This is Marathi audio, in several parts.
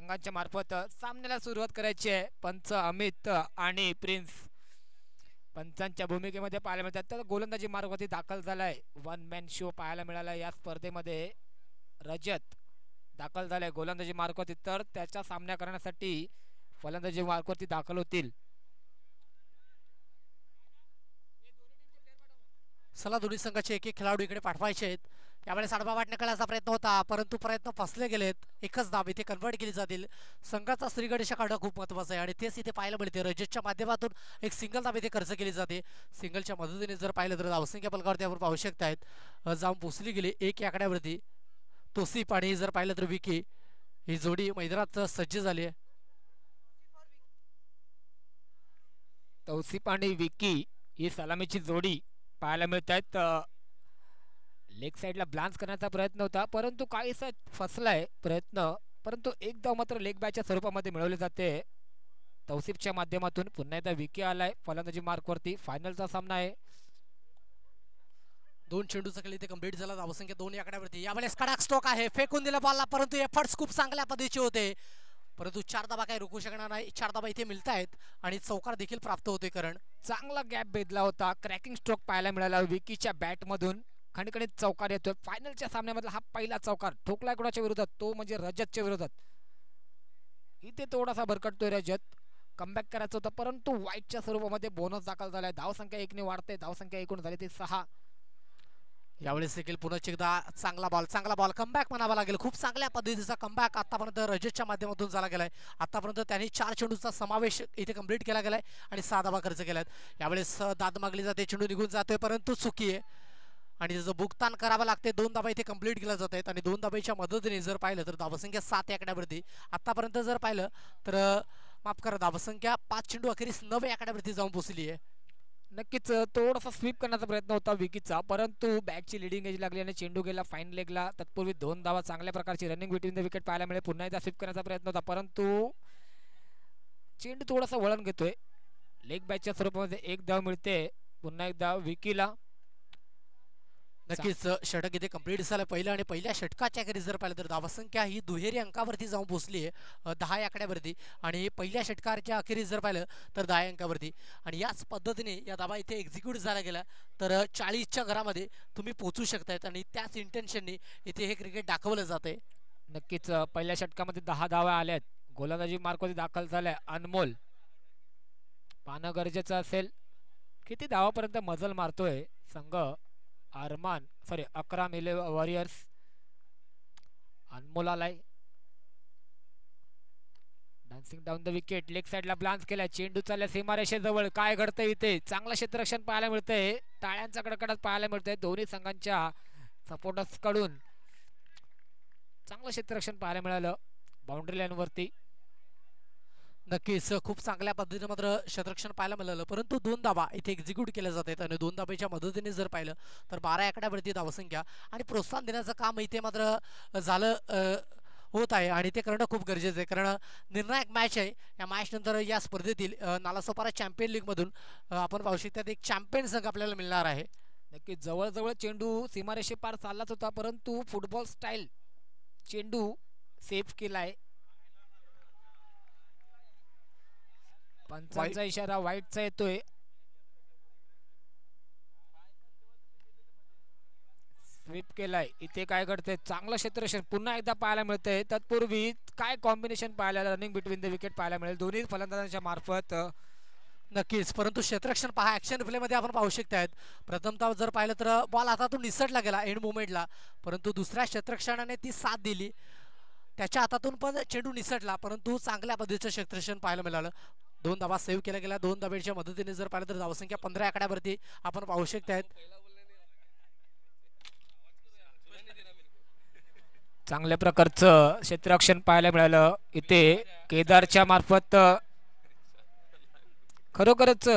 संघांच्या मार्फत सामन्याला सुरुवात करायची आहे। पंच अमित आणि प्रिन्स पंचांच्या भूमिकेमध्ये पाहायला मिळतात। तर गोलंदाजी मार्गावरती दाखल झालाय, वन मॅन शो पाहायला मिळाला या स्पर्धेमध्ये। रजत दाखल झालाय गोलंदाजी मार्गावरती, तर त्याचा सामना करण्यासाठी फलंदाजी मार्गावरती दाखल होतील। सला दोन्ही संघाचे एक एक खेळाडू इकडे पाठवायचे आहेत। यावेळेस आडवा वाटणे करण्याचा प्रयत्न होता, परंतु प्रयत्न फसले गेलेत। एकच धाव इथे कन्वर्ट केली जातील। संघाचा श्रीगणेशा काढणं खूप महत्त्वाचं आहे आणि तेच इथे पाहायला मिळते। रजतच्या माध्यमातून एक सिंगल धाव इथे खर्च केली जाते। सिंगलच्या मदतीने जर पाहिलं तर धावसंख्या फलकावरती आपण पाहू शकतायत जाऊन पोचली गेली एक या आकड्यावरती। तोसिफ आणि जर पाहिलं तर विकी ही जोडी मैदानात सज्ज झाली आहे। तौसिफ आणि विकी ही सलामीची जोडी पाहायला मिळत आहेत। लेग साइडला ब्लान्स करण्याचा प्रयत्न होता, परंतु काहीसा फसलाय प्रयत्न, परंतु एक धाव मात्र लेग बॅच्या स्वरूपामध्ये मिळवले जाते तौसिफच्या माध्यमातून। पुन्हा एकदा विकी आलाय फलंदाजी मार्कवरती। फायनलचा सामना आहे। दोन चेंडूचा खेळ इथे कंप्लीट झाला। धावसंख्या 2 या आकड्यावरती। यावेळेस कडक स्ट्रोक आहे, फेकून दिला बॉलला, परंतु एफर्ट्स खूप चांगल्या पद्धतीचे होते, परंतु 4 धावा काही रोखू शकणार नाही। 4 धावा इथे मिळत आहेत आणि चौकार देखील प्राप्त होते। कारण चांगला गॅप बेधला होता, क्रॅकिंग स्ट्रोक पाहायला मिळाला विकीच्या बॅट मधून। खणखणीत चौकार येतोय। फायनलच्या सामन्यामधला हा पहिला चौकार ठोकलाय कोणाच्या विरोधात, तो म्हणजे रजतच्या विरोधात। इथे थोडासा भरकटतोय रजत, कमबॅक करायचं होतं, परंतु वाईटच्या स्वरूपामध्ये बोनस दाखल झालाय। धावसंख्या 1 ने वाढते, धावसंख्या एकूण झाली ती 6। यावेळेस देखील पुन्हा एकदा चांगला बॉल कमबॅक म्हणावा लागेल। खूप चांगल्या पद्धतीचा कमबॅक आतापर्यंत रजतच्या माध्यमातून झाला गेलाय। आतापर्यंत त्यांनी 4 चेंडूचा समावेश इथे कंप्लीट केला गेलाय आणि 6 धावा खर्च केल्यात। यावेळेस दाद मागली जाते, चेंडू निघून जातोय, परंतु चुकी आहे आणि त्याचं भुगतान करावं लागते। 2 धावा इथे कंप्लीट केल्या जात आहेत आणि 2 धावेच्या मदतीने जर पाहिलं तर धावसंख्या 7 या आकड्यावरती आतापर्यंत जर पाहिलं तर माफ करा, धावसंख्या 5 चेंडू अखेरीस 9 या आकड्यावरती जाऊन पोहोचली आहे। नक्कीच थोडासा स्वीप करण्याचा प्रयत्न होता विकीचा, परंतु बॅटची लिडिंग एज लागली आणि चेंडू गेला फाईन लेगला। तत्पूर्वी 2 धावा चांगल्या प्रकारची रनिंग बिटवीन द विकेट पाहायला मिळेल। पुन्हा एकदा स्वीप करण्याचा प्रयत्न होता, परंतु चेंडू थोडासा वळण घेतोय। लेग बॅटच्या स्वरूपामध्ये 1 धाव मिळते पुन्हा एकदा विकीला। नक्कीच षटक इथे कंप्लीट झालं पहिलं आणि पहिल्या षटकाच्या अखेरीस जर पाहिलं तर धावसंख्या ही दुहेरी अंकावरती जाऊन पोहोचली आहे 10 या आकड्यावरती आणि पहिल्या षटकाच्या अखेरीस जर पाहिलं तर 10 अंकावरती। आणि याच पद्धतीने या धावा इथे एक्झिक्यूट झाला गेला तर 40च्या घरामध्ये तुम्ही पोहोचू शकतायत आणि त्याच इंटेन्शनने इथे हे क्रिकेट दाखवलं जाते। नक्कीच पहिल्या षटकामध्ये 10 धावा आल्यात। गोलंदाजी मार्कवरती दाखल झालाय अनमोल, पाहणं गरजेचं असेल किती धावापर्यंत मजल मारतोय संघ अकराम वॉरियर्स। अनमोल आलाय, dancing down the wicket, leg साइडला ब्लान्स केलाय, चेंडू चालल्या सीमारेषेजवळ। काय घडतंय इथे, चांगलं क्षेत्ररक्षण पाहायला मिळतंय, टाळ्यांचा कडकडाट पाहायला मिळतंय दोन्ही संघांच्या सपोर्टर्स कडून। चांगलं क्षेत्ररक्षण पाहायला मिळालं बाउंड्री लाईन वरती। नक्कीच खूप चांगल्या पद्धतीने मात्र क्षेत्ररक्षण पाहायला मिळालं, परंतु 2 धावा इथे एक्झिक्यूट केल्या जात आहेत आणि 2 धावेच्या मदतीने जर पाहिलं तर 12 आकड्यावरती धावसंख्या आणि प्रोत्साहन देण्याचं काम इथे मात्र झालं होत आहे आणि ते करणं खूप गरजेचं आहे। कारण निर्णायक मॅच आहे। या मॅच नंतर या स्पर्धेतील नालासोपारा चॅम्पियन लीग मधून आपण पाहू शकता एक चॅम्पियन संघ आपल्याला मिळणार आहे। नक्कीच जवळजवळ चेंडू सीमारेषे पार चाललाच होता, परंतु फुटबॉल स्टाईल चेंडू सेफ केलाय। पंचांचा इशारा वाईटचा येतोय। स्वीप केलाय, इथे काय घडतंय, चांगलं क्षेत्ररक्षण पुन्हा एकदा पाहायला मिळतंय। तत्पूर्वी काय कॉम्बिनेशन पाहायला, रनिंग बिटवीन द विकेट पाहायला मिळेल दोन्ही फलंदाजांच्या मार्फत। नक्कीच, परंतु क्षेत्ररक्षण पहा ऍक्शन रिप्ले मध्ये आपण पाहू शकतायत। प्रथमतः जर पाहिलं तर बॉल हातातून निसटला गेला एंड मोमेंटला, परंतु दुसऱ्या क्षेत्ररक्षणाने ती साथ दिली, त्याच्या हातातून पण चेंडू निसटला, परंतु चांगल्या पद्धतीचं क्षेत्ररक्षण पाहायला मिळालं। 2 धावा सेव्ह केल्या गेल्या। 2 धावेच्या मदतीने जर पाहिलं तर धावसंख्या 15 आकड्यावरती आपण पाहू शकतायत। चांगल्या प्रकारचं क्षेत्ररक्षण पाहायला मिळालं इथे केदारच्या मार्फत। खरोखरच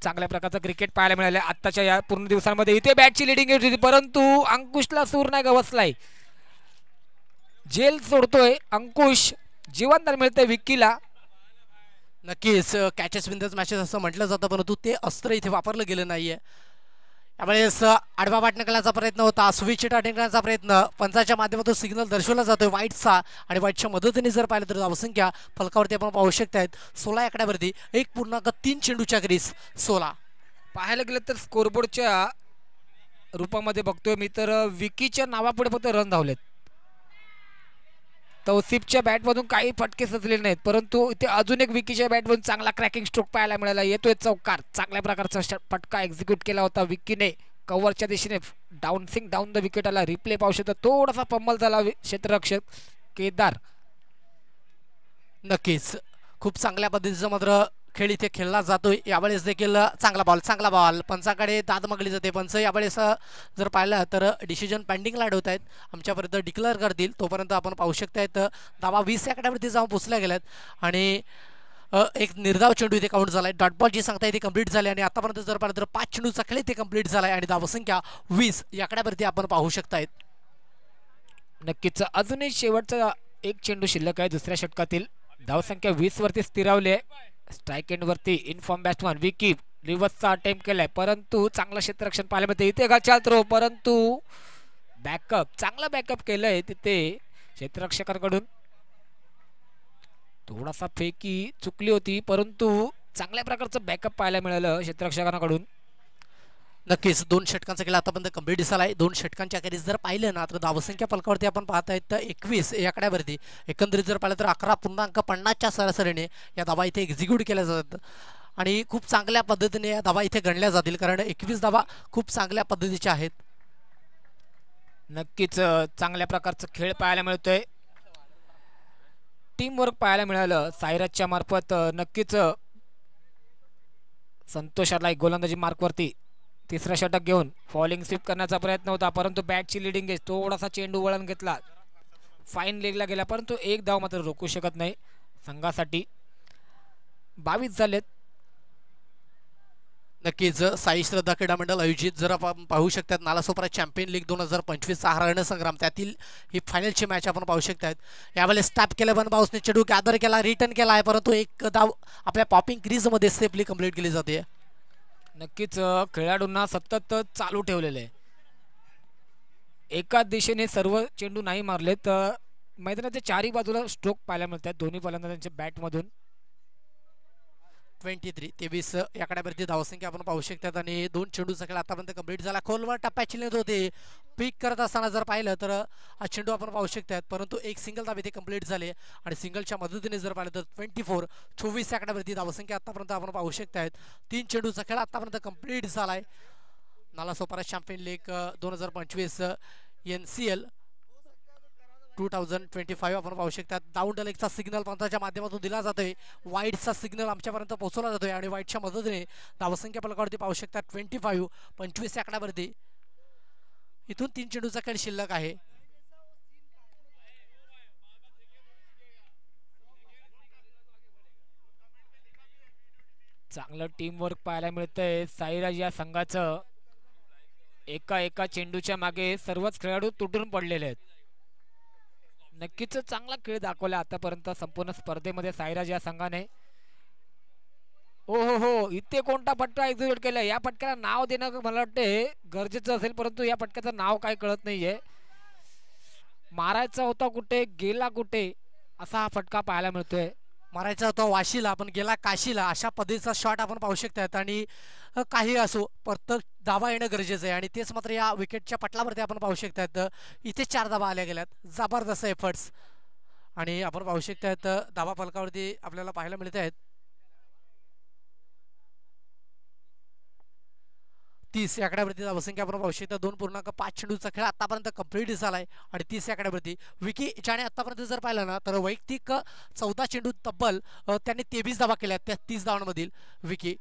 चांगल्या प्रकारचं क्रिकेट पाहायला मिळालं आत्ताच्या या पूर्ण दिवसांमध्ये। इथे बॅटची लिडिंग होती, परंतु अंकुशला सूर नाही गवसलाय, जेल सोडतोय अंकुश, जीवनदान मिळतंय विकीला। नक्कीच कॅचेस विन द मॅचेस असं म्हटलं जातं, परंतु ते अस्त्र इथे वापरलं गेलं नाहीये। यावेळेस आडवा वाटणं करण्याचा प्रयत्न होता, स्विच अटेंड करण्याचा प्रयत्न, पंचाच्या माध्यमातून सिग्नल दर्शवला जातोय व्हाईटचा आणि व्हाईटच्या मदतीने जर पाहिलं तर धावसंख्या फलकावरती आपण पाहू शकतायत 16 आकड्यावरती 1.3 चेंडूच्या क्रीज 16. पाहायला गेलं तर स्कोरबोर्डच्या रूपामध्ये बघतोय मी तर विकीच्या नावापुढे फक्त रन धावलेत. तौसिफच्या बॅटमधून काही फटके सजलेले नाहीत, परंतु इथे अजून एक विकीच्या बॅटमधून चांगला क्रॅकिंग स्ट्रोक पाहायला मिळाला. येतोय चौकार, चांगल्या प्रकारचा फटका एक्झिक्यूट केला होता विकीने कव्हरच्या दिशेने. डाऊन्सिंग डाऊन द विकेट आला. रिप्ले पाहू शकता, थोडासा पम्मल झाला क्षेत्ररक्षक केदार. नक्कीच खूप चांगल्या पद्धतीचं मात्र खेळ इथे खेळला जातोय. यावेळेस देखील चांगला बॉल पंचाकडे दाद मागली जाते. पंच यावेळेस जर पाहिलं तर डिसिजन पेंडिंगला अडवत आहेत, आमच्यापर्यंत डिक्लेअर करतील तोपर्यंत आपण पाहू शकतायत धावा 20 आकड्यावरती जाऊन पोचल्या गेल्यात आणि एक निर्धाव चेंडू इथे काउंट झालाय. डॉट बॉल जी सांगता इथे कंप्लीट झाले आणि आतापर्यंत जर पाहिलं तर 5 चेंडूचा खेळ इथे कंप्लीट झालाय आणि धावसंख्या 20 या आकड्यावरती आपण पाहू शकतायत. नक्कीच अजूनही शेवटचा एक चेंडू शिल्लक आहे दुसऱ्या षटकातील. धावसंख्या 20 वरती स्थिरावली आहे. स्ट्राईक एंड वरती इनफॉर्म बॅट्समन विकी रिव्हर्सचा अटेम्प्ट केलाय, परंतु चांगलं क्षेत्ररक्षण पाहायला मिळते. इथे गचाल थ्रो, परंतु बॅकअप चांगला बॅकअप केलंय तिथे क्षेत्ररक्षकांकडून. थोडासा फेकी चुकली होती, परंतु चांगल्या प्रकारचं बॅकअप पाहायला मिळालं क्षेत्ररक्षकांकडून. नक्कीच 2 षटकांचा खेळ आतापर्यंत कंप्लीट झाला आहे. 2 षटकांच्या अखेरीस जर पाहिलं ना तर धावसंख्या फलकावरती आपण पाहत आहेत तर 21 या आकड्यावरती. एकंदरीत जर पाहिलं तर 11.50च्या सरासरीने या धावा इथे एक्झिक्यूट केल्या जातात आणि खूप चांगल्या पद्धतीने या धावा इथे गणल्या जातील, कारण 21 धावा खूप चांगल्या पद्धतीच्या आहेत. नक्कीच चांगल्या प्रकारचं खेळ पाहायला मिळतोय. टीम वर्क पाहायला मिळालं सायराजच्या मार्फत. नक्कीच संतोष आला गोलंदाजी मार्कवरती. तिसरा षटक घेऊन फॉलिंग स्वीप करण्याचा प्रयत्न होता, परंतु बॅटची लिडिंग एज थोडासा चेंडू वळण घेतला, फाईन लेगला गेला, परंतु एक धाव मात्र रोखू शकत नाही संघासाठी. 22 झालेत. नक्कीच साई श्रद्धा क्रीडा मंडळ आयोजित जर आपण पाहू शकतात नालासोपारा चॅम्पियन लीग 2025चा हा रणसंग्राम, त्यातील ही फायनलची मॅच आपण पाहू शकतात. यावेळेस टॅप केलं वन बाउसने चेंडू गॅदर केला, रिटर्न केला आहे, परंतु एक धाव आपल्या पॉपिंग क्रीजमध्ये सेफली कंप्लीट केली जाते. नक्कीच खेळाडूंना सतत चालू ठेवलेले आहे. एकाच दिशेने सर्व चेंडू नाही मारले तर मैदानाच्या चारही बाजूला स्ट्रोक पाहायला मिळतात दोन्ही फलंदाजांच्या बॅटमधून. 23 या आकड्यावरती धावसंख्या आपण पाहू शकतात आणि 2 चेंडूचा खेळ आतापर्यंत कंप्लीट झाला. खोलवर टप्प्याची लेंथ होते, पिक करत असताना जर पाहिलं तर हा चेंडू आपण पाहू शकतात, परंतु एक सिंगल धाव इथे कंप्लीट झाले आणि सिंगलच्या मदतीने जर पाहिलं तर 24 या आकड्यावरती धावसंख्या आतापर्यंत आपण पाहू शकतात. 3 चेंडूचा खेळ आतापर्यंत कंप्लीट झालाय. नालासोपारा चॅम्पियन लीग 2025 NCL 2025 आपण पाहू शकतात. डाऊन द लेगचा सिग्नल पंचाच्या माध्यमातून दिला जातोय, वाईटचा सिग्नल आमच्यापर्यंत पोहोचवला जातोय आणि वाईटच्या मदतीने धावसंख्या फलकावरती पाहू शकतात 25 या आकड्यावरती. इथून 3 चेंडूचा खेळ शिल्लक आहे. चांगलं टीम वर्क पाहायला मिळतंय साईराज या संघाचं. एका चेंडूच्या मागे सर्वच खेळाडू तुटून पडलेले आहेत. नक्कीच चांगला खेळ दाखवला आतापर्यंत संपूर्ण स्पर्धेमध्ये साईराज या संघाने. हो इथे कोणता फटका एक्झिक्यूट केला, या फटक्याला नाव देणं मला वाटते गरजेचं असेल, परंतु या फटक्याचं नाव काय कळत नाहीये. मारायचा होता कुठे, गेला कुठे, असा हा फटका पाहायला मिळतोय. मारायचा होता वाशीला पण गेला काशीला, अशा पद्धतीचा शॉट आपण पाहू शकतात आणि काही असो परत धावा येणं गरजेचं आहे आणि तेच मात्र या विकेटच्या पटलावरती आपण पाहू शकतात. इथे 4 धावा आल्या गेल्यात, जबरदस्त एफर्ट्स आणि आपण पाहू शकतात धावा फलकावरती आपल्याला पाहायला मिळत आहेत. 30 या आकड्यावरती धावसंख्या आपण पाहू शकता. 2.5 चेंडूचा खेळ आतापर्यंत कंप्लीट झालाय आणि 30 या आकड्यावरती विकी ज्याने आतापर्यंत जर पाहिलं ना तर वैयक्तिक 14 चेंडू तब्बल त्यांनी 23 धावा केल्या त्या 30 धावांमधील विकी.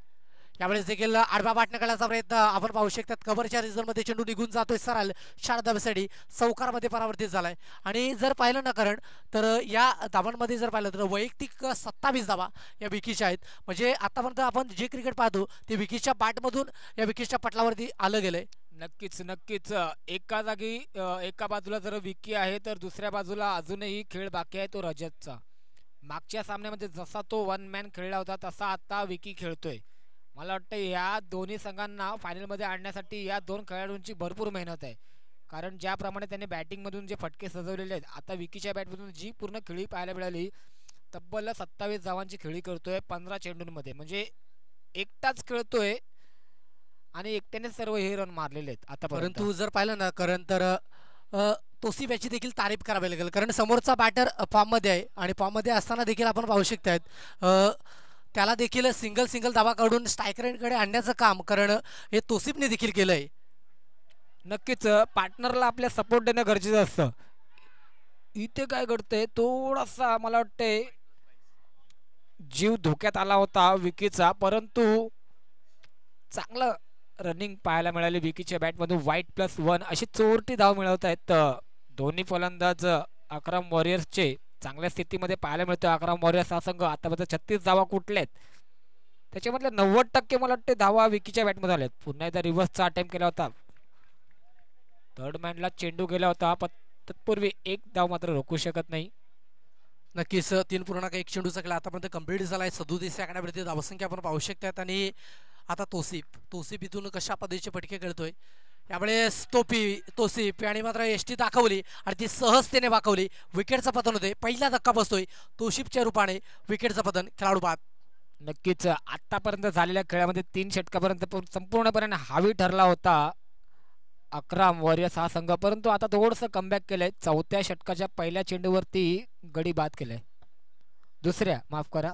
यावेळेस देखील आडवा वाटणं करण्याचा प्रयत्न आपण पाहू शकतात. कव्हरच्या रिझनमध्ये चेंडू निघून जातोय सरळ 4 धावेसाठी चौकारमध्ये परावर्तित झालाय आणि जर पाहिलं ना कारण तर या धावांमध्ये जर पाहिलं तर वैयक्तिक 27 धावा या विकीच्या आहेत. म्हणजे आतापर्यंत आपण जे क्रिकेट पाहतो ते विकीच्या बॅटमधून या विकीच्या पटलावरती आलं गेलंय. नक्कीच एका जागी एका बाजूला जर विकी आहे तर दुसऱ्या बाजूला अजूनही खेळ बाकी आहे तो रजतचा. मागच्या सामन्यामध्ये जसा तो 1 मॅन खेळला होता तसा आता विकी खेळतोय. मला वाटतं या दोन्ही संघांना फायनलमध्ये आणण्यासाठी या दोन खेळाडूंची भरपूर मेहनत आहे. कारण ज्याप्रमाणे त्यांनी बॅटिंगमधून जे फटके सजवलेले आहेत, आता विकीच्या बॅटमधून जी पूर्ण खेळी पाहायला मिळाली, तब्बल 27 धावांची खेळी करतोय 15 चेंडूंमध्ये. म्हणजे एकटाच खेळतोय आणि एकट्याने सर्व हे रन मारलेले आहेत आतापर्यंत. परंतु जर पाहिलं ना कारण तर तोसिफ याची देखील तारीफ करावी लागेल कारण समोरचा बॅटर फॉर्ममध्ये आहे आणि फॉर्ममध्ये असताना देखील आपण पाहू शकतात त्याला देखील सिंगल सिंगल धावा काढून स्ट्रायकरकडे आणण्याचं काम कारण हे तोसिफने देखील केलंय. नक्कीच पार्टनरला आपल्या सपोर्ट देणं गरजेचं असतं. इथे काय घडतंय, थोडासा मला वाटतंय जीव धोक्यात आला होता विकीचा, परंतु चांगलं रनिंग पाहायला मिळाली विकीच्या बॅटमधून. वाईट+1 अशी चोरटी धाव मिळवत आहेत दोन्ही फलंदाज अकराम वॉरियर्सचे. चांगल्या स्थितीमध्ये पाहायला मिळतोय अकराम वॉरियर्स हा संघ. आतापर्यंत 36 धावा कुठल्यात, त्याच्यामधले 90% मला वाटते धावा विकीच्या बॅटमध्ये आल्यात. पुन्हा एकदा रिव्हर्सचा अटेम्प्ट केला होता, थर्ड मॅनला चेंडू गेला होता, पण तत्पूर्वी एक धाव मात्र रोखू शकत नाही. नक्कीच 3.1 चेंडूचा खेळ आतापर्यंत कंप्लीट झाला आहे. 37 सेकंदावरती धावसंख्या आपण पाहू शकतात आणि आता तोसिफ इथून कशा पद्धतीचे फटके खेळतोय. यावेळेस तोसिफ आणि मात्र एसटी दाखवली आणि ती सहजतेने वाकवली. विकेटचं पतन होते, पहिला धक्का बसतोय तोसिफच्या रूपाने. विकेटचं पतन, खेळाडू बाद. नक्कीच आतापर्यंत झालेल्या खेळामध्ये 3 षटकापर्यंत संपूर्णपणे हावी ठरला होता अकराम वॉरियर्स हा संघ, परंतु आता थोडंसं कमबॅक केलंय. 4थ्या षटकाच्या पहिल्या चेंडूवरती गडी बाद केलंय. दुसऱ्या माफ करा,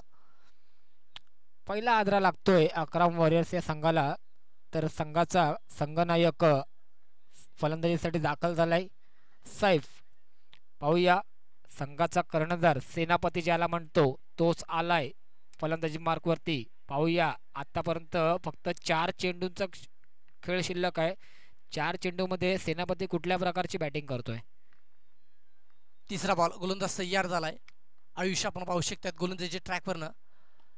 पहिला आदरा लागतोय अकराम वॉरियर्स या संघाला. तर संघाचा संघनायक फलंदाजीसाठी दाखल झालाय सैफ. पाहूया संघाचा कर्णधार सेनापती ज्याला म्हणतो तोच आलाय फलंदाजी मार्कवरती. पाहूया आतापर्यंत फक्त 4 चेंडूंचा खेळ शिल्लक आहे. 4 चेंडूमध्ये सेनापती कुठल्या प्रकारची बॅटिंग करतोय. तिसरा बॉल, गोलंदाज तयार झालाय. आयुष्य आपण पाहू शकतात गोलंदाजी ट्रॅकवरनं.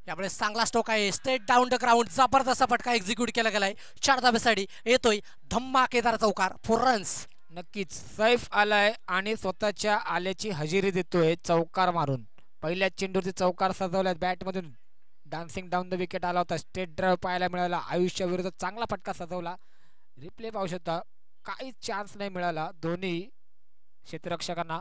यावेळेस चांगला स्ट्रोक आहे, स्ट्रेट डाऊन द ग्राउंड. जबरदस्त फटका एक्झिक्यूट केला गेलाय. 4 धाब्यासाठी येतोय धम्माकेदार चौकार, 4 रन्स. नक्कीच सैफ आलाय आणि स्वतःच्या आल्याची हजेरी देतोय चौकार मारून. पहिल्या चेंडूवरती चौकार सजवल्यात बॅटमधून. डान्सिंग डाऊन द विकेट आला होता, स्ट्रेट ड्राईव्ह पाहायला मिळाला. आयुष्या विरुद्ध चांगला फटका सजवला. रिप्ले पाहू शकता, काहीच चान्स नाही मिळाला दोन्ही क्षेत्ररक्षकांना.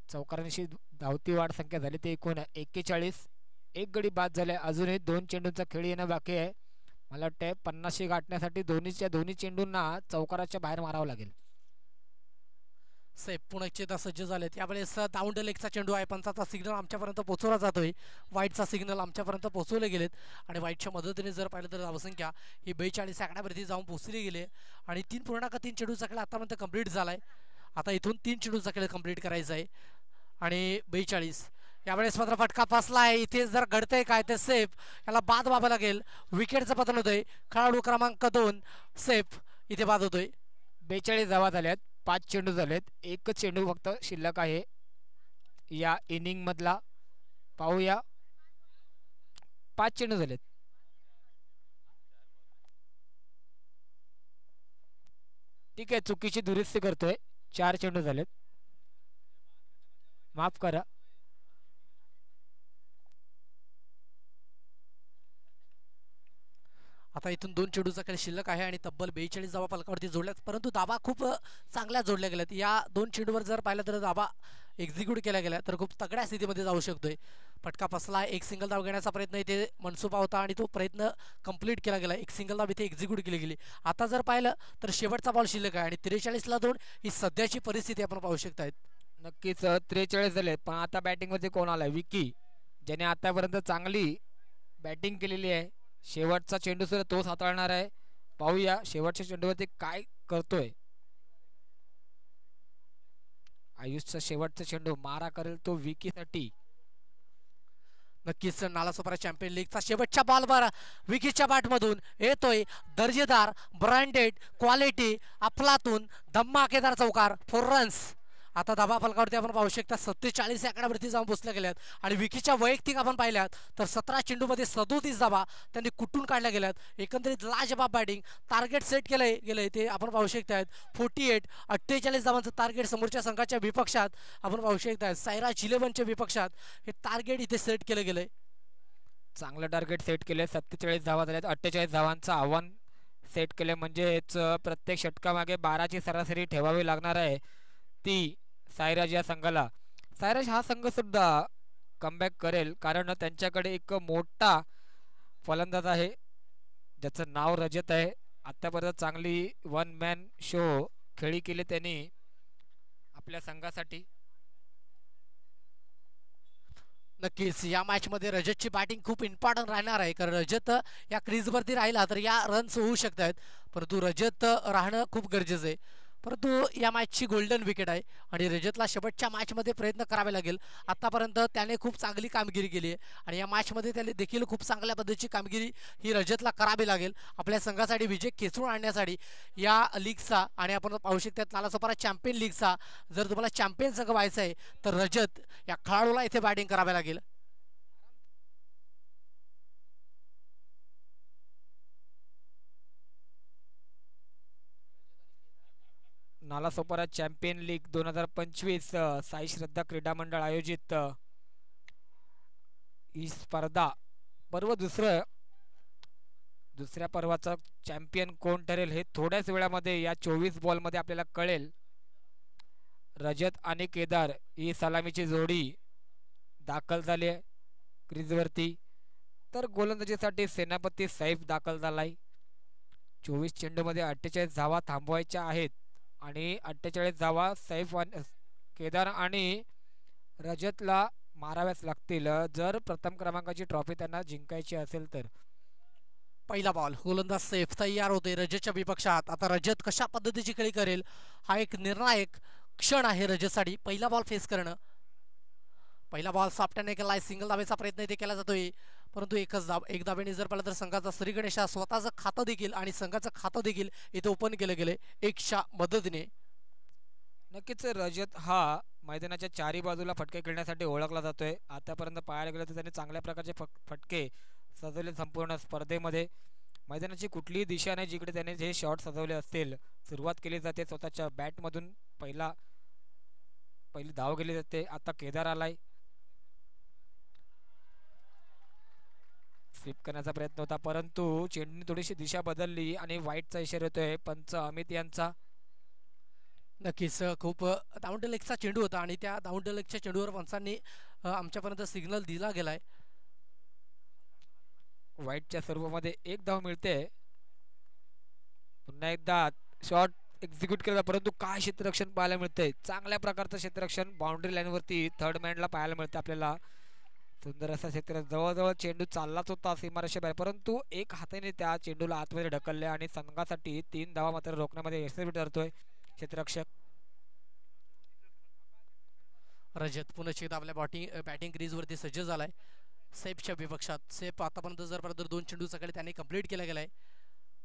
चौकारांशी धावती वाढ संख्या झाली ते एकूण 41. एक गडी बाद झाले. अजूनही 2 चेंडूंचा खेळ येणं बाकी आहे. मला वाटतंय 50 गाठण्यासाठी दोन्ही चेंडूंना चौकाराच्या बाहेर मारावं लागेल. सैफ पुन्हा एकदा सज्ज झालेत. यावेळेस डाऊन द लेगचा चेंडू आहे. पंचाचा सिग्नल आमच्यापर्यंत पोहोचवला जातोय. वाईटचा सिग्नल आमच्यापर्यंत पोहोचवले गेलेत आणि वाईटच्या मदतीने जर पाहिलं तर धावसंख्या ही 42 सेकंदावरती जाऊन पोहोचली गेली आणि 3.3 चेंडूचा खेळ आतापर्यंत कंप्लीट झालाय. आता इथून 3 चेंडूचा खेळ कंप्लीट करायचा आहे आणि 42. यावेळेस मात्र फटका फसला आहे. इथे जर घडतंय काय ते सैफ याला बाद व्हावं लागेल. विकेटचं पतन होतंय. खेळाडू क्रमांक 2 सैफ इथे बाद होतोय. 42 धावा झाल्यात, 5 चेंडू झालेत, एकच चेंडू फक्त शिल्लक आहे या इनिंग मधला. पाहूया 5 चेंडू झालेत. ठीक आहे, चुकीची दुरुस्ती करतोय. 4 चेंडू झालेत, माफ करा. आता इथून 2 चेंडूचा खेळ शिल्लक आहे आणि तब्बल 42 धावा फलकावरती जोडल्यात, परंतु धावा खूप चांगल्या जोडल्या गेल्यात. या 2 चेंडूवर जर पाहिलं तर धावा एक्झिक्यूट केल्या गेल्या तर खूप तगड्या स्थितीमध्ये जाऊ शकतोय. फटका फसला. एक सिंगल धाव घेण्याचा प्रयत्न इथे मनसुबा होता आणि तो प्रयत्न कंप्लीट केला गेला. एक सिंगल धाव इथे एक्झिक्यूट केली गेली. आता जर पाहिलं तर शेवटचा बॉल शिल्लक आहे आणि 43ला 2 ही सध्याची परिस्थिती आपण पाहू शकतायत. नक्कीच 43 झाले, पण आता बॅटिंग मध्ये कोण आलाय? विकी, ज्याने आतापर्यंत चांगली बॅटिंग केलेली आहे. शेवटचा चेंडू सुद्धा तोच हाताळणार आहे. पाहूया शेवटच्या चेंडूवरती काय करतोय. आयुषचा शेवटचा चेंडू मारा करेल तो विकीसाठी. नक्कीच नालासोपारा चॅम्पियन लीगचा शेवटच्या बॉलवर विकीच्या बॅटमधून येतोय दर्जेदार ब्रँडेड क्वालिटी अफलातून धम्माकेदार चौकार, 4 रन्स. आता धाबा फलकावरती आपण पाहू शकता 47 सेकंदावरती जाऊन पोहोचल्या गेल्यात आणि विकीच्या वैयक्तिक आपण पाहिल्यात तर 17 चेंडूमध्ये 37 धाबा त्यांनी कुठून काढल्या गेल्यात. एकंदरीत लाजबाब बॅटिंग. टार्गेट सेट गेलंय ते आपण पाहू शकतायत. 48 धावांचं टार्गेट समोरच्या संघाच्या विपक्षात आपण पाहू शकतायत. सायराज 11च्या विपक्षात हे टार्गेट इथे सेट केलं गेलंय. चांगलं टार्गेट सेट केले. 47 धावा झाल्यात. 48 धावांचं आव्हान सेट केले म्हणजेच प्रत्येक षटकामागे 12ची सरासरी ठेवावी लागणार आहे ती सायराज या संघाला. सायराज हा संघ सुद्धा कमबॅक करेल कारण त्यांच्याकडे एक मोठा फलंदाज आहे ज्याचं नाव रजत आहे. आतापर्यंत चांगली वन मॅन शो खेळी केली त्यांनी आपल्या संघासाठी. नक्कीच या मॅच मध्ये रजतची बॅटिंग खूप इम्पॉर्टंट राहणार आहे कारण रजत या क्रीजवरती राहिला तर या रन्स होऊ शकत आहेत परंतु रजत राहणं खूप गरजेचं आहे. परंतु या मॅचची गोल्डन विकेट आहे आणि रजतला शेवटच्या मॅचमध्ये प्रयत्न करावे लागेल. आतापर्यंत त्याने खूप चांगली कामगिरी केली आहे आणि या मॅचमध्ये त्याने देखील खूप चांगल्या पद्धतीची कामगिरी ही रजतला करावी लागेल आपल्या संघासाठी विजय खेचून आणण्यासाठी या लीगचा. आणि आपण पाहू शकता नालासोपारा चॅम्पियन लीगचा जर तुम्हाला चॅम्पियन संघ व्हायचा आहे तर रजत या खेळाडूला इथे बॅटिंग करावी लागेल. नालासोपारा चॅम्पियन लीग 2025 साई श्रद्धा क्रीडा मंडळ आयोजित ही स्पर्धा पर्व दुसऱ्या पर्वाचा चॅम्पियन कोण ठरेल हे थोड्याच वेळामध्ये या 24 बॉलमध्ये आपल्याला कळेल. रजत आणि केदार ही सलामीची जोडी दाखल झाली आहे क्रीजवरती तर गोलंदाजीसाठी सेनापती सैफ दाखल झालाय. 24 चेंडूमध्ये 48 धावा थांबवायच्या आहेत आणि 48 धावा सैफ केदार आणि रजतला माराव्याच लागतील जर प्रथम क्रमांकाची ट्रॉफी त्यांना जिंकायची असेल तर. पहिला बॉल गोलंदाज सैफ तयार होते रजतच्या विपक्षात. आता रजत कशा पद्धतीची खेळी करेल हा एक निर्णायक क्षण आहे रजतसाठी. पहिला बॉल फेस करणं. पहिला बॉल सापट्याने केलाय. सिंगल धावेचा प्रयत्न इथे केला जातोय परंतु एक धावेने जर पाहिलं तर संघाचा श्री गणेश स्वतःचं खातं देखील आणि संघाचं खातं देखील इथे ओपन केलं गेले एकच्या मदतीने. नक्कीच रजत हा मैदानाच्या चारी बाजूला फटके खेळण्यासाठी ओळखला जातोय. आतापर्यंत पाहायला गेलं तर त्याने चांगल्या प्रकारचे फटके सजवले संपूर्ण स्पर्धेमध्ये. मैदानाची कुठलीही दिशा नाही जिकडे त्याने जे शॉट सजवले असतील. सुरुवात केली जाते स्वतःच्या बॅटमधून. पहिली धाव केली जाते. आता केदार आलाय. स्वीप करण्याचा प्रयत्न होता परंतु चेंडूने थोडीशी दिशा बदलली आणि वाईटचा इशारा येतोय पंच अमित यांचा. नक्कीच खूप डाऊन लेगचा चेंडू होता आणि त्या डाऊन लेगच्या चेंडूवर पंचांनी आमच्यापर्यंत सिग्नल दिला गेलाय. वाईटच्या सर्वमध्ये एक धाव मिळते. पुन्हा एकदा शॉट एक्झिक्यूट केला परंतु काय क्षेत्ररक्षण पाहायला मिळतंय. चांगल्या प्रकारचं क्षेत्ररक्षण बाउंड्री लाईन वरती थर्ड मॅनला पाहायला मिळतं आपल्याला. सुंदर असा क्षेत्र जवळजवळ चेंडू चाललाच होता सीमारेषे बाहेर परंतु एक हाताने त्या चेंडूला आतमध्ये ढकलले आणि संघासाठी 3 धावा मात्र रोखण्यामध्ये यशस्वी ठरतोय क्षेत्ररक्षक. रजत पुन्हा एकदा आपल्या बॅटिंग क्रीजवरती सज्ज झालाय सैफच्या विपक्षात. सैफ आतापर्यंत जर 2 चेंडूचा खेळ त्याने कंप्लीट केला गेलाय.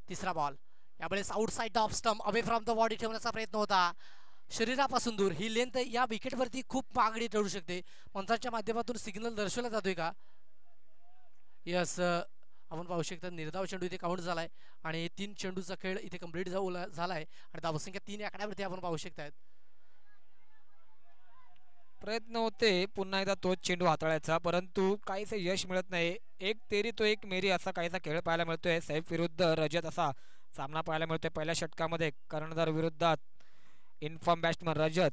तिसरा बॉल यावेळेस outside off stump away from the body ठेवण्याचा प्रयत्न होता. शरीरापासून दूर ही लेंथ या विकेटवरती खूप मागणी ठरू शकते. पंचांच्या माध्यमातून सिग्नल दर्शवला जातोय का. यस आपण पाहू शकता निर्धाव चेंडू इथे काउंट झालाय आणि 3 चेंडूचा खेळ इथे कंप्लीट झालाय आणि धावसंख्या 3 आकड्यावरती आपण पाहू शकतायत. प्रयत्न होते पुन्हा एकदा तोच चेंडू हाताळायचा परंतु काहीच यश मिळत नाही. एक तेरी तो एक मेरी असा काहीसा खेळ पाहायला मिळतोय. सैफ विरुद्ध रजत असा सामना पाहायला मिळतोय. पहिल्या षटकामध्ये कर्णधार विरोधात इन्फॉर्म बॅट्समन रजत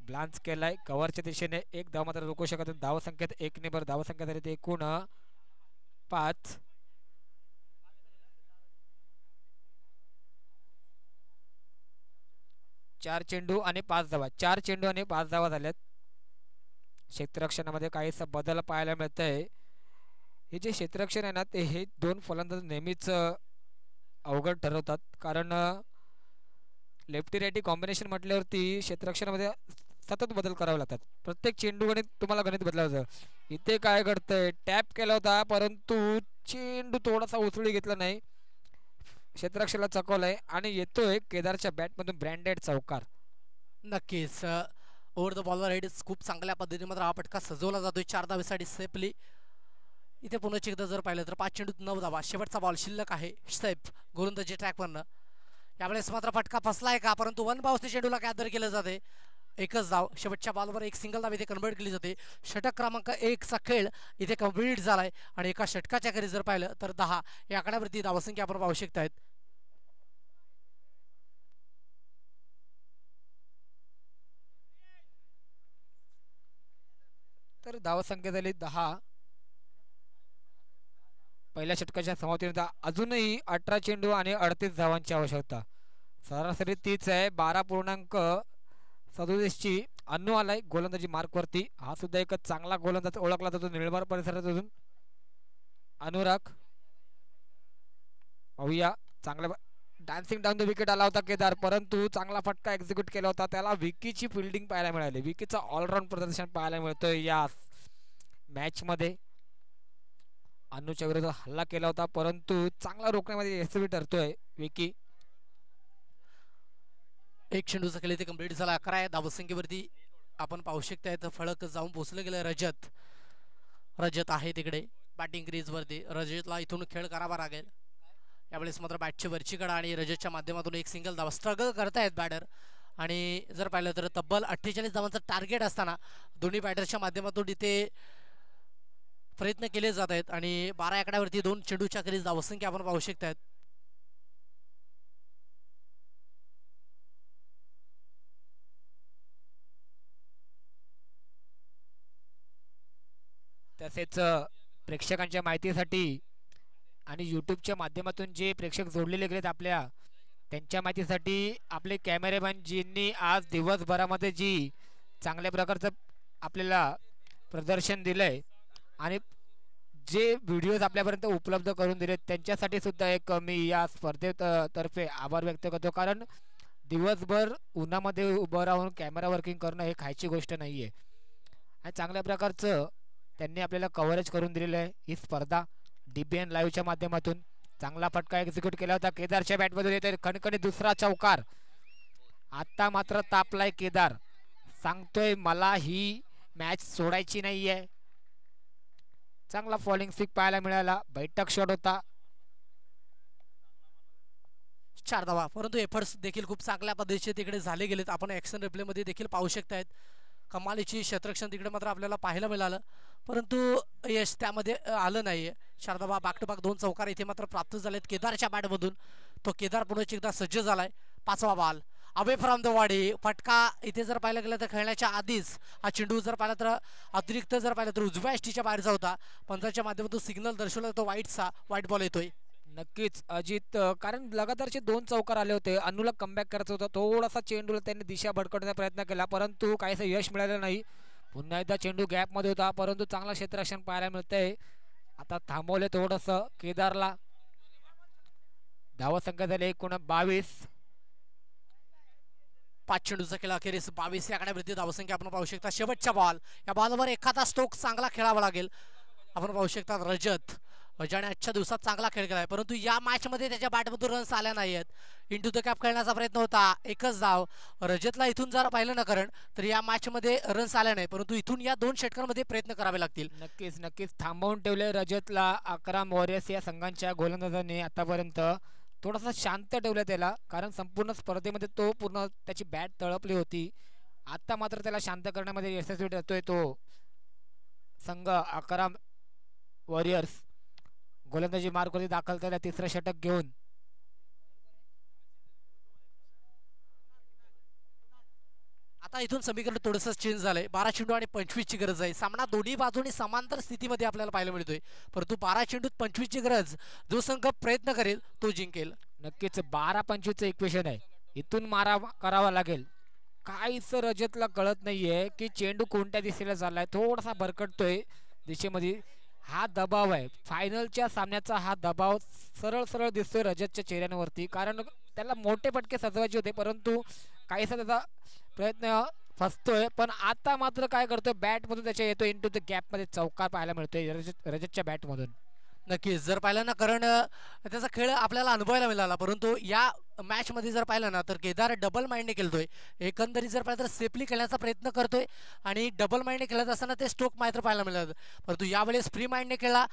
ब्लान्स केलाय कव्हरच्या दिशेने. एक धाव मात्र रोखू शकत. धावसंख्येत 1 ने धावसंख्या झाली एकूण 5. चार चेंडू आणि 5 धावा झाल्यात. क्षेत्ररक्षणामध्ये काहीसा बदल पाहायला मिळतंय. हे जे क्षेत्ररक्षण आहे ना ते हे 2 फलंदाज नेहमीच अवघड ठरवतात कारण लेफ्टी राईटी कॉम्बिनेशन म्हटल्यावरती क्षेत्ररक्षणामध्ये सतत बदल करावे लागतात. प्रत्येक चेंडू गणित तुम्हाला गणित बदलावं. इथे काय घडतंय टॅप केला होता परंतु चेंडू थोडासा उचलू घेतला नाही. क्षेत्ररक्षणाला चकवलंय आणि येतोय केदारच्या बॅटमधून ब्रँडेड चौकार. नक्कीच ओव्हर द बॉलवर हेड खूप चांगल्या पद्धतीने मात्र हा फटका सजवला जातोय 4 धावेसाठी सेफली. इथे पुन्हा एकदा जर पाहिलं तर 5 चेंडूत 9 धावा. शेवटचा बॉल शिल्लक आहे. सैफ गोलंदाजी ट्रॅकवरनं यावेळेस मात्र फटका फसलाय का परंतु 1 बाउन्सने चेंडूला गॅदर केलं जाते एकच धाव. शेवटच्या बॉलवर एक सिंगल धाव इथे कन्वर्ट केली जाते. षटक क्रमांक 1 चा खेळ इथे कंप्लीट झालाय आणि एका षटकाच्या घरी जर पाहिलं तर 10 या आकड्यावरती धावसंख्या आपण पाहू शकतायत. तर धावसंख्या झाली 10. पहिल्या षटकाच्या समाप्तीनंतर अजूनही 18 चेंडू आणि 38 धावांची आवश्यकता. सरासरी तीच आहे. 12.37 ची अन्नू आलाय गोलंदाजी मार्कवरती. हा सुद्धा एक चांगला गोलंदाज ओळखला जातो निळमार परिसरातून. अनुराग पाहूया. चांगला डान्सिंग डाऊन द विकेट आला होता केदार, परंतु चांगला फटका एक्झिक्यूट केला होता. त्याला विकीची फिल्डिंग पाहायला मिळाली. विकीचा ऑलराऊंड प्रदर्शन पाहायला मिळतोय या मॅच मध्ये. अन्नूच्या विरोधात हल्ला केला होता, परंतु चांगला रोखण्यामध्ये यशस्वी ठरतोय विकी. एक चेंडूचा खेळ इथे कंप्लीट झाला. 11 आहे धावसंख्येवरती आपण पाहू शकताय. फळक जाऊन पोहोचलं गेलं. रजत आहे तिकडे बॅटिंग क्रीज वरती. रजतला इथून खेळ करावा लागेल. यावेळेस मात्र बॅटची वरची कडा आणि रजतच्या माध्यमातून एक सिंगल धावा. स्ट्रगल करतायत बॅटर आणि जर पाहिलं तर तब्बल 48 धावांचं टार्गेट असताना दोन्ही बॅटरच्या माध्यमातून इथे प्रयत्न केले जात आहेत आणि 12 आकड्यावरती 2 चेंडूच्या खेळीस धावसंख्या आपण पाहू शकतायत. तसेच प्रेक्षकांच्या माहितीसाठी आणि यूट्यूबच्या माध्यमातून जे प्रेक्षक जोडलेले गेलेत आपल्या, त्यांच्या माहितीसाठी आपले कॅमेरेमॅन ज्यांनी आज दिवसभरामध्ये जी चांगल्या प्रकारचं आपल्याला प्रदर्शन दिलंय आणि जे व्हिडिओज आपल्यापर्यंत उपलब्ध करून दिलेत त्यांच्यासाठी सुद्धा एक मी या स्पर्धेतर्फे आभार व्यक्त करतो. कारण दिवसभर उन्हामध्ये उभं राहून कॅमेरा वर्किंग करणं हे खायची गोष्ट नाही आहे आणि चांगल्या प्रकारचं त्यांनी आपल्याला कव्हरेज करून दिलेलं आहे ही स्पर्धा DBN लाईव्हच्या माध्यमातून. चांगला फटका एक्झिक्यूट केला होता केदारच्या बॅटमधून. येते खणखणीत दुसरा चौकार. आता मात्र तापलाय केदार, सांगतोय मला ही मॅच सोडायची नाहीये. चांगला फॉलिंग स्टिक पाहायला मिळाला. बैठक शॉट होता. 4 धावा, परंतु एफर्ट्स देखील खूप चांगल्या पद्धतीचे तिकडे झाले गेलेत. आपण ऍक्शन रिप्ले मध्ये देखील पाहू शकतायत. कमालीची क्षेत्ररक्षण तिकडे मात्र आपल्याला पाहायला मिळालं, परंतु यश त्यामध्ये आलं नाहीये. 4 धावा बॅक टू बॅक 2 चौकार इथे मात्र प्राप्त झालेत केदारच्या बॅटमधून. तो केदार पुन्हा एकदा सज्ज झालाय. 5वा बॉल अवे फ्रॉम द वाडी. फटका इथे जर पाहायला गेलं तर खेळण्याच्या आधीच हा चेंडू जर पाहिला तर अतिरिक्त जर पाहिलं तर उजव्या एसटीच्या बाहेरचा होता. पंचाच्या माध्यमातून सिग्नल दर्शवला तो वाईट बॉल येतोय. नक्कीच अजित, कारण लगातारचे 2 चौकार आले होते. अन्नूला कमबॅक करायचं होतं. थोडासा चेंडूला त्यांनी दिशा भटकवण्याचा प्रयत्न केला, परंतु काहीसं यश मिळालं नाही. पुन्हा एकदा चेंडू गॅप मध्ये होता, परंतु चांगला क्षेत्ररक्षण पाहायला मिळतंय. आता थांबवले थोडंसं केदारला. धावसंख्या झाली एकूण 22. 5 चेंडूचा खेळ अखेरीस 22 या आकड्यावरती धावसंख्या आपण पाहू शकता. शेवटचा बॉल. या बॉलवर एखादा स्ट्रोक चांगला खेळावा लागेल. आपण पाहू शकता ज्याने आजच्या दिवसात चांगला खेळ केलाय, परंतु या मॅच मध्ये त्याच्या बॅटमधून रन्स आल्या नाहीयेत. इंटू द कॅप खेळण्याचा प्रयत्न होता. एकच धाव. रजतला इथून जर पाहिलं ना करण तर या मॅच मध्ये रन्स आल्या नाही, परंतु इथून या 2 षटकांमध्ये प्रयत्न करावे लागतील. नक्कीच थांबवून ठेवले रजतला. 11 वॉरियर्स या संघांच्या गोलंदाजांनी आतापर्यंत थोडासा शांत ठेवलं त्याला, कारण संपूर्ण स्पर्धेमध्ये तो पूर्ण त्याची बॅट तळपली होती. आता मात्र त्याला शांत करण्यामध्ये यशस्वी ठरतोय तो संघ. 11 वॉरियर्स गोलंदाजी मार्कवरती दाखल झाला 3रं षटक घेऊन. आता इथून समीकरण थोडंसं चेंज झालंय. 12 चेंडू आणि 25 ची गरज आहे. सामना दोन्ही बाजूनी समांतर स्थितीमध्ये आपल्याला पाहायला मिळतोय, परंतु 12 चेंडूत 25 ची गरज जो संघ प्रयत्न करेल तो जिंकेल. नक्कीच 12-25 इक्वेशन आहे. इथून मारा करावा लागेल. काहीच रजतला कळत नाहीये की चेंडू कोणत्या दिशेला चाललाय. थोडासा भरकटतोय दिशेमध्ये. हा दबाव आहे फायनलच्या सामन्याचा. हा दबाव सरळ दिसतोय रजतच्या चेहऱ्यावरती, कारण त्याला मोठे फटके सजवायचे होते, परंतु काहीसा त्याचा प्रयत्न फसतोय. पण आता मात्र काय करतोय, बॅट मधून त्याच्या येतोय इंटू द गॅप मध्ये चौकार पाहायला मिळतोय रजतच्या बॅट मधून. नक्कीच जर पाहिलं ना, कारण त्याचा खेळ आपल्याला अनुभवायला मिळाला, परंतु या मॅच मध्ये जर पाहिलं ना तर केदार डबल माइंडने खेळतोय. एकंदरीत जर पाहिलं तर सेफली खेळण्याचा प्रयत्न करतोय आणि डबल माइंडने खेळत असताना ते स्ट्रोक मात्र पाहायला मिळालं, परंतु यावेळेस फ्री माइंडने खेळला.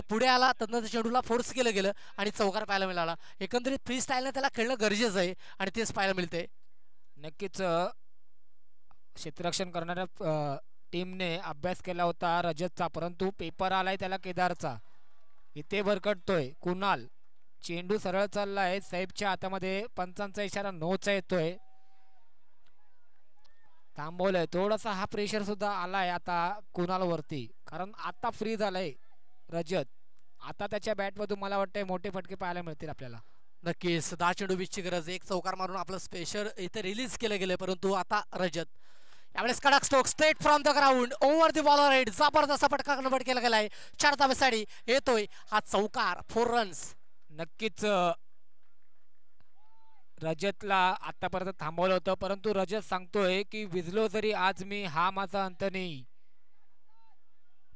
पुढे आला, तदनंतर चेंडूला फोर्स केलं गेलं आणि चौकार पाहायला मिळाला. एकंदरीत फ्री स्टाईलने त्याला खेळणं गरजेचं आहे आणि तेच पाहायला मिळतंय. नक्कीच क्षेत्ररक्षण करणाऱ्या टीमने अभ्यास केला होता रजतचा, परंतु पेपर आलाय त्याला केदारचा. इथे भरकटतोय कुणाल, चेंडू सरळ चाललाय सैफच्या हातामध्ये, पंचांचा इशारा नोचा येतोय. थांबवलंय थोडासा, हा प्रेशर सुद्धा आलाय आता कुणाल वरती, कारण आता फ्री झालाय रजत. आता त्याच्या बॅट मधून मला वाटतंय मोठे फटके पाहायला मिळतील आपल्याला. नक्कीच 10 चेंडू 20ची गरज, एक चौकार मारून आपलं स्पेशल इथे रिलीज केले गेले, परंतु आता रजत यावेळेस कडक stroke straight from the ground over the bowler head, जबरदस्त फटका कन्वर्ट केला गेलाय. 4 धावेसाठी येतोय हा चौकार, 4 रन्स. नक्कीच रजतला आतापर्यंत थांबवलं होतं, परंतु रजत सांगतोय की विजलो जरी आज मी, हा माझा अंत नाही.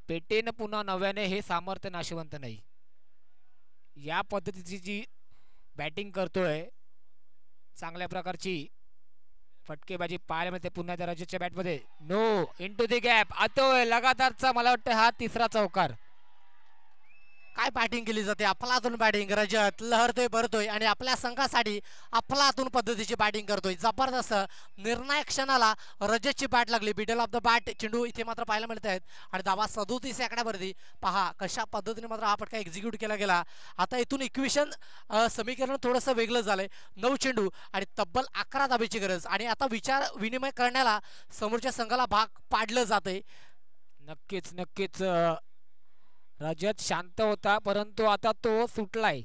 पेटेन पुन्हा नव्याने हे सामर्थ्य नाशवंत नाही. या पद्धतीची जी बॅटिंग करतोय, चांगल्या प्रकारची फटकेबाजी पाहायला मिळते पुन्हा त्या रजतच्या बॅटमध्ये. नो, इनटू द गॅप आतोय लगातारचा, मला वाटतं हा तिसरा चौकार. काय बॅटिंग केली जाते, अफलातून बॅटिंग. रजत लहरतोय भरतोय आणि आपल्या संघासाठी अफलातून पद्धतीची बॅटिंग करतोय. जबरदस्त निर्णायक क्षणाला रजतची बॅट लागली, मिडल ऑफ द बॅट चेंडू इथे मात्र पाहायला मिळत आहेत आणि धावा 37 आकड्यावरती. पहा कशा पद्धतीने मात्र हा फटका एक्झिक्यूट केला गेला. आता इथून इक्वेशन समीकरण थोडंसं वेगळं झालंय. 9 चेंडू आणि तब्बल 11 धाबेची गरज, आणि आता विचार विनिमय करण्याला समोरच्या संघाला भाग पाडलं जातंय. नक्कीच नक्कीच रजत शांत होता, परंतु आता तो सुटलाय.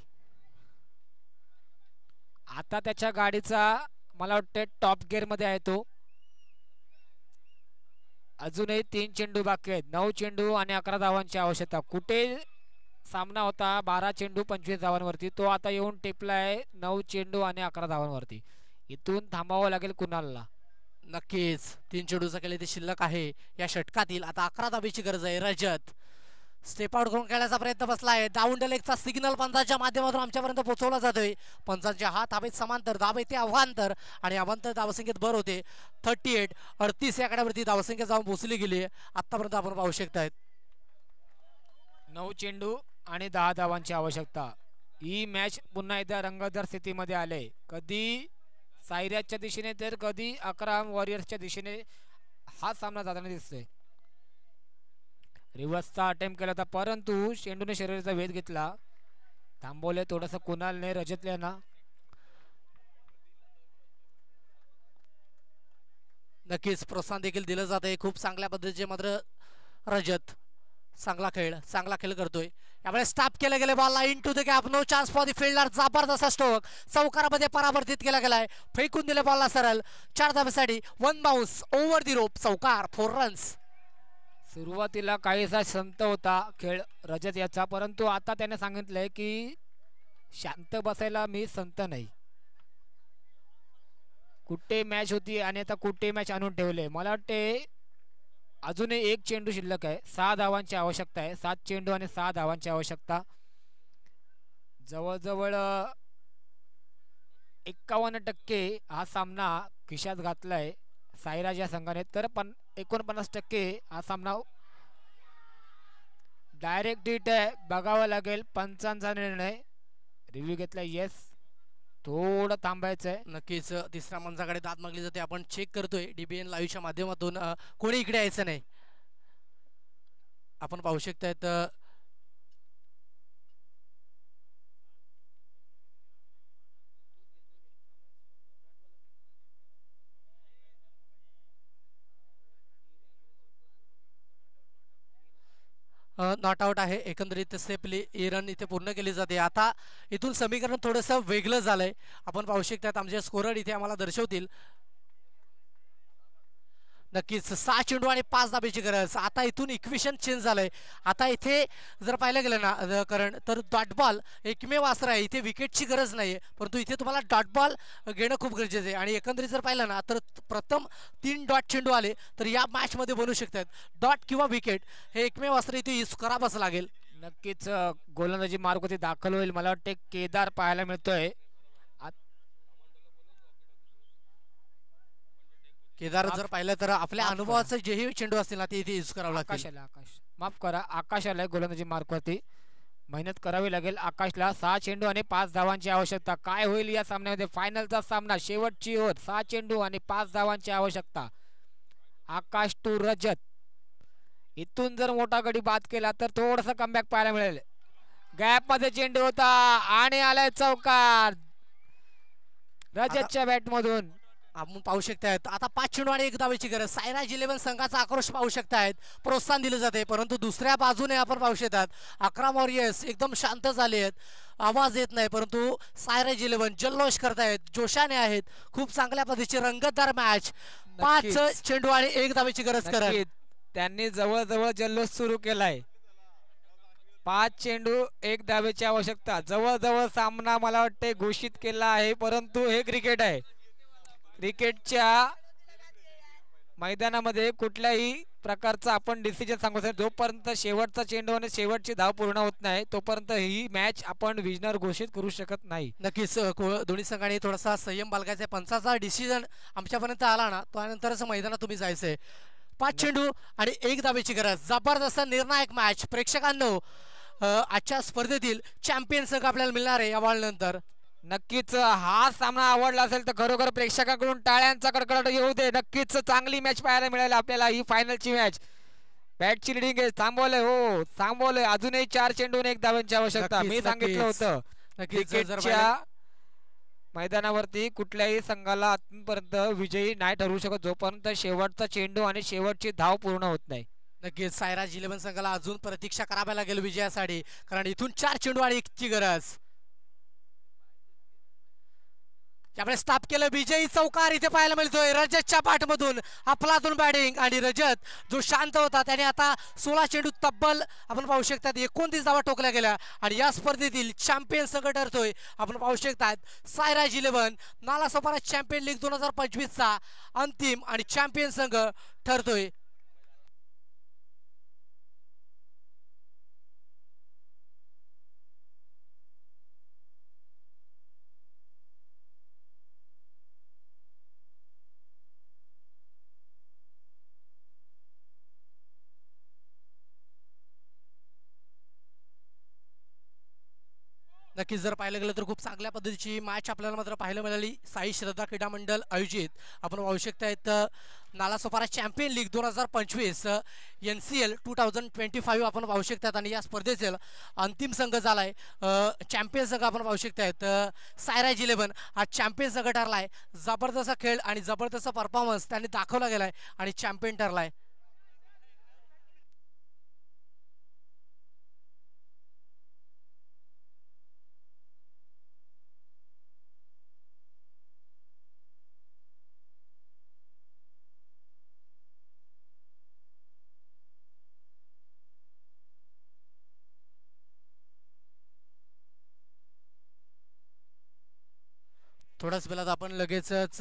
आता त्याच्या गाडीचा मला वाटतं टॉप गिअर मध्ये आहे तो. अजूनही 3 चेंडू बाकी आहेत. 9 चेंडू आणि 11 धावांची आवश्यकता. कुठे सामना होता 12 चेंडू 25 धावांवरती, तो आता येऊन टेपलाय 9 चेंडू आणि 11 धावांवरती. इथून थांबावं लागेल कुणालला. नक्कीच 3 चेंडूचा केले ते शिल्लक आहे या षटकातील. आता 11 धाबेची गरज आहे. रजत स्टेप आउट करून खेळण्याचा प्रयत्न बसलाय. डाऊन द लेगचा सिग्नल पंचांच्या माध्यमातून आमच्यापर्यंत पोहोचवला जातोय. पंचांच्या हात धाबेत समांतर, धाब येते अवांतर आणि अवांतर धावसंख्येत भर होते. 38 38 या आकड्यावरती धावसंख्या जाऊन पोहोचली गेली. आतापर्यंत आपण पाहू शकतायत 9 चेंडू आणि 10 धावांची आवश्यकता. ही मॅच पुन्हा एकदा रंगतदार स्थितीमध्ये आले. कधी सायराजच्या दिशेने तर कधी 11 वॉरियर्सच्या दिशेने हा सामना जाताना दिसतोय. रिव्हर्सचा अटेम्प्ट केला होता, परंतु चेंडूने शरीराचा वेध घेतला. थांबवले थोडस कुणालने रजतल्याना. नक्कीच प्रोत्साहन देखील दिलं जाते. खूप चांगल्या पद्धतीचे मात्र रजत चांगला खेळ करतोय. यावेळी स्टॉप केले गेले बॉलला, into the gap, no chance for the fielder. जबरदस्त स्ट्रोक चौकारामध्ये परावर्तित केला गेलाय. फेकून दिले बॉलला सरळ. 4 धाब्यासाठी 1 बाउन्स ओव्हर द रोप, चौकार, 4 रन्स. सुरुवातीला काहीसा संत होता खेळ रजत याचा, परंतु आता त्याने सांगितलंय की शांत बसायला मी संत नाही. कुठे मॅच होती आणि आता कुठे मॅच आणून ठेवले. मला वाटते अजूनही 1 चेंडू शिल्लक आहे. 6 धावांची आवश्यकता आहे. 7 चेंडू आणि 6 धावांची आवश्यकता. जवळजवळ 51% हा सामना खिशात घातलाय साईराज या संघाने, तर 49% हा सामना डायरेक्ट हिट आहे. बघावं लागेल पंचांचा निर्णय. रिव्ह्यू घेतला, येस थोडं थांबायचंय. नक्कीच तिसऱ्या माणसाकडे दाद मागली जाते. आपण चेक करतोय DBN लाईव्हच्या माध्यमातून. कोणी इकडे यायचं नाही. आपण पाहू शकतायत नॉट आउट आहे. एकंदरीत सेफली ही रन इथे पूर्ण केली जाते. आता इथून समीकरण थोडंसं वेगळं झालंय. आपण पाहू शकतात आमचे स्कोरर इथे आम्हाला दर्शवतील. नक्कीच 6 चेंडू आणि 5 धाब्याची गरज. आता इथून इक्वेशन चेंज झालंय. आता इथे जर पाहिलं गेलं ना कारण तर डॉट बॉल एकमेव अस्त्र आहे. इथे विकेटची गरज नाहीये, परंतु इथे तुम्हाला डॉट बॉल घेणं खूप गरजेचं आहे. आणि एकंदरीत जर पाहिलं ना तर प्रथम 3 डॉट चेंडू आले तर या मॅच मध्ये बनू शकतात. डॉट किंवा विकेट हे एकमेव अस्त्र इथे यूज करावंच लागेल. नक्कीच गोलंदाजी मार्गावरती दाखल होईल. मला वाटते केदार पाहायला मिळतोय. केदार जर पाहिलं तर आपल्या अनुभवाचे जेही चेंडू असतील ना ते इथे यूज करावं लागेल. आकाश माफ करा, आकाशाला गोलंदाजी मार्गावरती मेहनत करावी लागेल. आकाशला 6 चेंडू आणि 5 धावांची आवश्यकता. काय होईल या सामन्यामध्ये? फायनलचा सामना, शेवटची ओव्हर. 6 चेंडू आणि 5 धावांची आवश्यकता. आकाश टू रजत. इथून जर मोठा गडी बाद केला तर थोडस कमबॅक पाहायला मिळेल. गॅप मध्ये चेंडू होता आणि आलाय चौकार रजतच्या बॅट मधून. आपण पाहू शकतायत आता 5 चेंडू आणि 1 धावेची गरज. सायराज 11 संघाचा आक्रोश पाहू शकतायत, प्रोत्साहन दिले जाते. परंतु दुसऱ्या बाजूने आपण पाहू शकतात 11 वॉरियर्स एकदम शांत झाले आहेत, आवाज येत नाही. परंतु सायराज 11 जल्लोष करतायत, जोशाने आहेत. खूप चांगल्या पद्धतीची रंगतदार मॅच. 5 चेंडू आणि 1 धावेची गरज करत त्यांनी जवळजवळ जल्लोष सुरू केलाय. 5 चेंडू 1 धावेची आवश्यकता. जवळजवळ सामना मला वाटते घोषित केला आहे. परंतु हे क्रिकेट आहे. क्रिकेटच्या मैदानामध्ये कुठल्याही प्रकारचा आपण डिसिजन सांगू शकतो. जोपर्यंत शेवटचा चेंडू आणि शेवटची धाव पूर्ण होत नाही तोपर्यंत ही मॅच आपण विजनर घोषित करू शकत नाही. नक्कीच दोन्ही संघाने थोडासा संयम बाळगायचा. पंचाचा डिसिजन आमच्यापर्यंत आला ना त्यानंतरच मैदानात तुम्ही जायचंय. 5 चेंडू आणि 1 धावेची गरज. जबरदस्त निर्णायक मॅच. प्रेक्षकांनो, आजच्या स्पर्धेतील चॅम्पियन संघ आपल्याला मिळणार आहे या नंतर. नक्कीच हा सामना आवडला असेल तर खरोखर प्रेक्षकांकडून टाळ्यांचा कडकडाट येऊ दे. नक्कीच चांगली मॅच पाहायला मिळेल आपल्याला. ही फायनलची मॅच. बॅटची लिडिंग आहे. थांबवलंय, हो थांबवलंय. अजूनही 4 चेंडू आणि 1 धावांची आवश्यकता. मी सांगितलं होतं क्रिकेटच्या मैदानावरती कुठल्याही संघाला आतापर्यंत विजयी नाही ठरवू शकत जोपर्यंत शेवटचा चेंडू आणि शेवटची धाव पूर्ण होत नाही. नक्कीच सायराज 11 संघाला अजून प्रतीक्षा करावी लागेल विजयासाठी, कारण इथून 4 चेंडू आणि 1 ची गरज. त्यामुळे स्टॉप केलं. विजयी चौकार इथे पाहायला मिळतोय रजतच्या पाठमधून. अफलातून बॅटिंग आणि रजत जो शांत होता त्याने आता 16 चेंडू तब्बल आपण पाहू शकतात 29 धावा ठोकल्या गेल्या आणि या स्पर्धेतील चॅम्पियन संघ ठरतोय. आपण पाहू शकतात सायराज 11 नालासोपारा चॅम्पियन लीग 2025 चा अंतिम आणि चॅम्पियन संघ ठरतोय. नक्कीच जर पाहिलं गेलं तर खूप चांगल्या पद्धतीची मॅच आपल्याला मात्र पाहायला मिळाली. साई श्रद्धा क्रीडा मंडळ आयोजित आपण पाहू शकतायत नालासोपारा चॅम्पियन लीग 2025 NCL 2025 आपण पाहू शकतात आणि या स्पर्धेचा अंतिम संघ झालाय चॅम्पियन संघ. आपण पाहू शकतायत सायराज 11 हा चॅम्पियन संघ ठरलाय. जबरदस्त खेळ आणि जबरदस्त परफॉर्मन्स त्यांनी दाखवला गेलाय आणि चॅम्पियन ठरलाय. थोड्याच वेळात आपण लगेचच